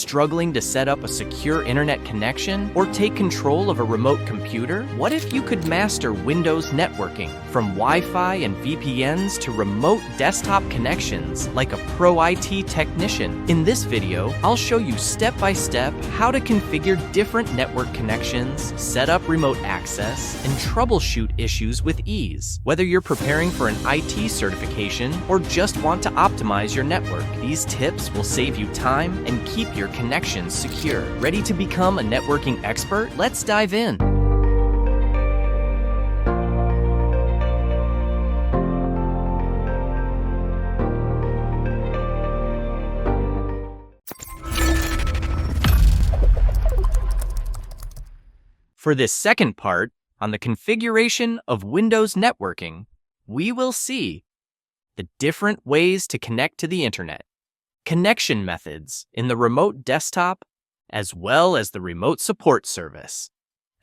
Struggling to set up a secure internet connection or take control of a remote computer? What if you could master Windows networking, from Wi-Fi and VPNs to remote desktop connections like a pro IT technician? In this video, I'll show you step-by-step how to configure different network connections, set up remote access, and troubleshoot issues with ease. Whether you're preparing for an IT certification or just want to optimize your network, these tips will save you time and keep your connections secure. Ready to become a networking expert? Let's dive in. For this second part on the configuration of Windows networking, we will see the different ways to connect to the internet, connection methods in the remote desktop, as well as the remote support service.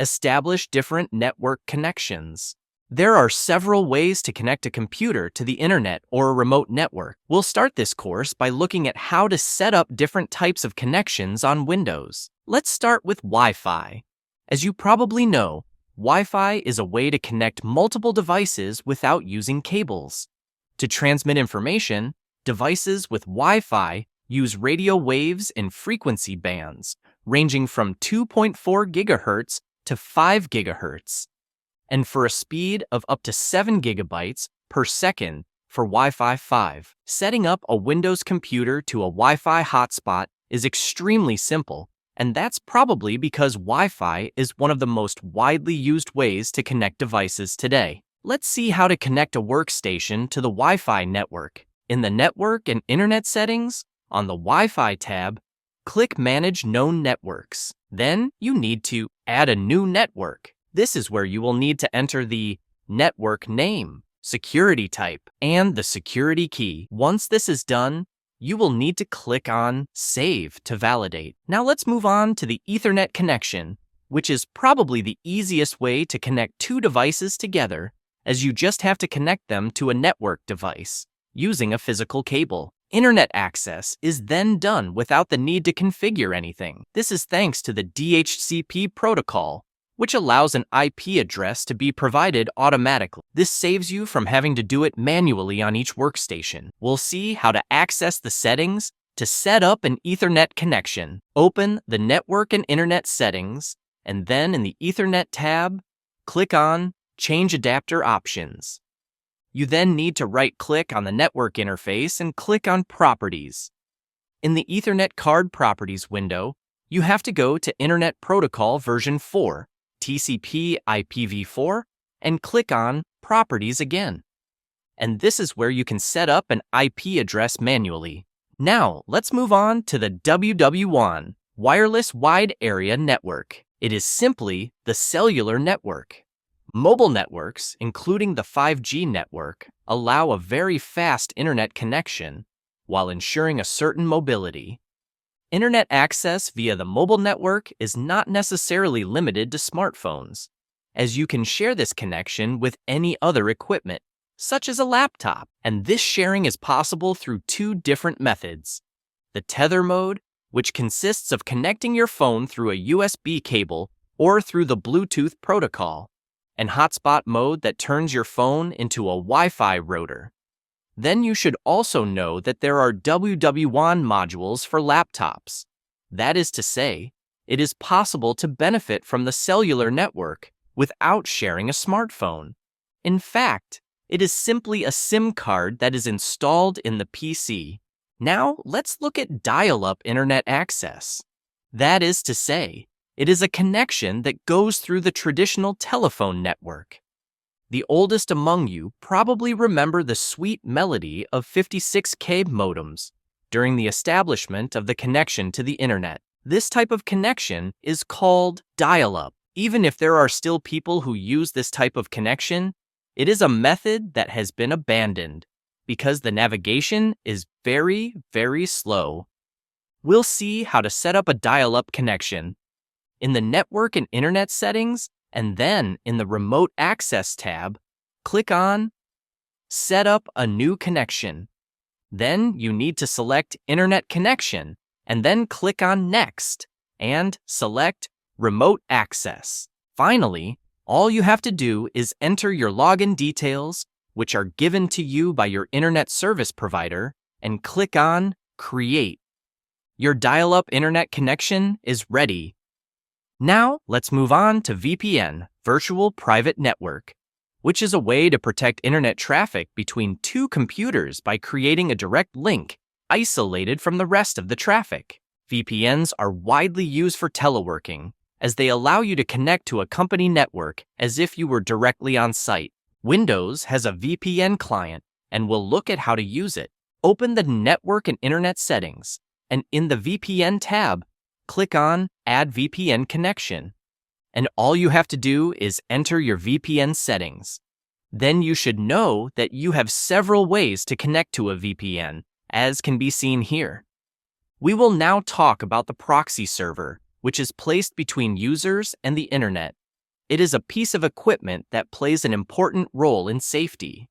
Establish different network connections. There are several ways to connect a computer to the internet or a remote network. We'll start this course by looking at how to set up different types of connections on Windows. Let's start with Wi-Fi. As you probably know, Wi-Fi is a way to connect multiple devices without using cables. To transmit information, devices with Wi-Fi use radio waves in frequency bands ranging from 2.4 GHz to 5 GHz, and for a speed of up to 7 GB per second for Wi-Fi 5. Setting up a Windows computer to a Wi-Fi hotspot is extremely simple, and that's probably because Wi-Fi is one of the most widely used ways to connect devices today. Let's see how to connect a workstation to the Wi-Fi network. In the Network and Internet settings, on the Wi-Fi tab, click Manage Known Networks. Then you need to add a new network. This is where you will need to enter the network name, security type, and the security key. Once this is done, you will need to click on Save to validate. Now let's move on to the Ethernet connection, which is probably the easiest way to connect two devices together, as you just have to connect them to a network device using a physical cable. Internet access is then done without the need to configure anything. This is thanks to the DHCP protocol, which allows an IP address to be provided automatically. This saves you from having to do it manually on each workstation. We'll see how to access the settings to set up an Ethernet connection. Open the Network and Internet settings, and then in the Ethernet tab, click on Change Adapter Options. You then need to right-click on the network interface and click on Properties. In the Ethernet card properties window, you have to go to Internet Protocol version 4, TCP IPv4, and click on Properties again. And this is where you can set up an IP address manually. Now, let's move on to the WW1 Wireless Wide Area Network. It is simply the cellular network. Mobile networks, including the 5G network, allow a very fast internet connection while ensuring a certain mobility. Internet access via the mobile network is not necessarily limited to smartphones, as you can share this connection with any other equipment, such as a laptop. And this sharing is possible through two different methods. The tether mode, which consists of connecting your phone through a USB cable or through the Bluetooth protocol, and hotspot mode that turns your phone into a Wi-Fi router. Then you should also know that there are WW1 modules for laptops. That is to say, it is possible to benefit from the cellular network without sharing a smartphone. In fact, it is simply a SIM card that is installed in the PC. Now, let's look at dial-up internet access. That is to say, it is a connection that goes through the traditional telephone network. The oldest among you probably remember the sweet melody of 56K modems during the establishment of the connection to the internet. This type of connection is called dial-up. Even if there are still people who use this type of connection, it is a method that has been abandoned because the navigation is very, very slow. We'll see how to set up a dial-up connection in the Network and Internet settings, and then in the Remote Access tab, click on Set up a new connection. Then you need to select Internet connection and then click on Next and select Remote Access. Finally, all you have to do is enter your login details, which are given to you by your internet service provider, and click on Create. Your dial-up internet connection is ready. Now, let's move on to VPN, Virtual Private Network, which is a way to protect internet traffic between two computers by creating a direct link isolated from the rest of the traffic. VPNs are widely used for teleworking, as they allow you to connect to a company network as if you were directly on site. Windows has a VPN client, and we'll look at how to use it. Open the Network and Internet settings, and in the VPN tab, click on Add VPN Connection. And all you have to do is enter your VPN settings. Then you should know that you have several ways to connect to a VPN, as can be seen here. We will now talk about the proxy server, which is placed between users and the internet. It is a piece of equipment that plays an important role in safety.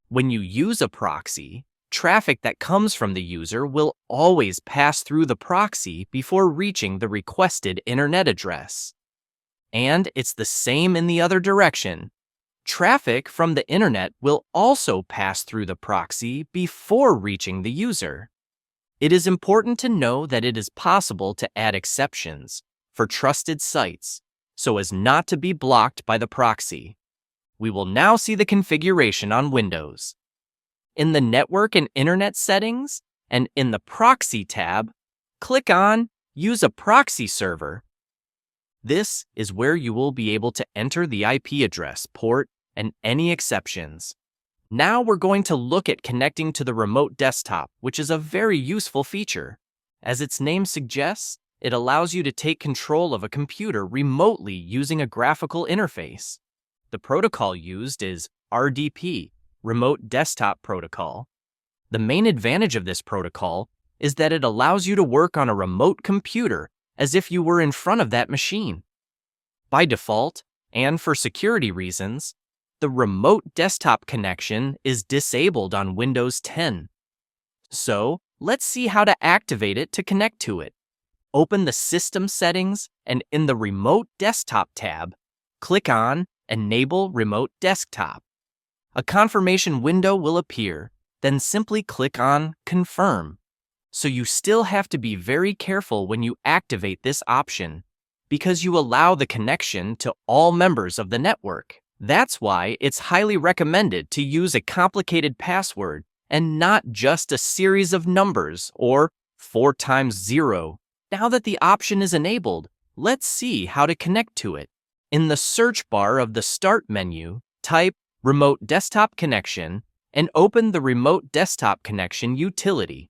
When you use a proxy, traffic that comes from the user will always pass through the proxy before reaching the requested internet address. And it's the same in the other direction. Traffic from the internet will also pass through the proxy before reaching the user. It is important to know that it is possible to add exceptions for trusted sites so as not to be blocked by the proxy. We will now see the configuration on Windows. In the Network and Internet settings and in the Proxy tab, click on Use a Proxy Server. This is where you will be able to enter the IP address, port, and any exceptions. Now we're going to look at connecting to the remote desktop, which is a very useful feature. As its name suggests, it allows you to take control of a computer remotely using a graphical interface. The protocol used is RDP, Remote Desktop Protocol. The main advantage of this protocol is that it allows you to work on a remote computer as if you were in front of that machine. By default, and for security reasons, the remote desktop connection is disabled on Windows 10. So, let's see how to activate it to connect to it. Open the System settings and in the Remote Desktop tab, click on Enable Remote Desktop. A confirmation window will appear, then simply click on Confirm. So you still have to be very careful when you activate this option, because you allow the connection to all members of the network. That's why it's highly recommended to use a complicated password and not just a series of numbers or 4 times 0. Now that the option is enabled, let's see how to connect to it. In the search bar of the Start menu, type Remote Desktop Connection and open the Remote Desktop Connection utility.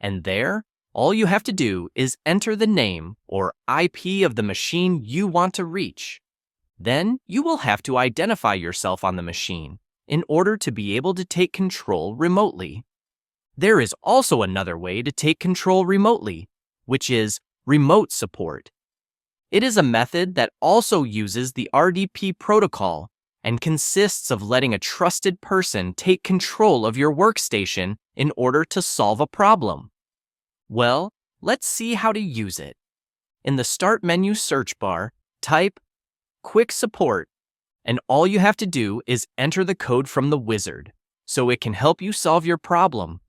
And there, all you have to do is enter the name or IP of the machine you want to reach. Then you will have to identify yourself on the machine in order to be able to take control remotely. There is also another way to take control remotely, which is remote support. It is a method that also uses the RDP protocol and consists of letting a trusted person take control of your workstation in order to solve a problem. Well, let's see how to use it. In the Start menu search bar, type Quick Support, and all you have to do is enter the code from the wizard, so it can help you solve your problem.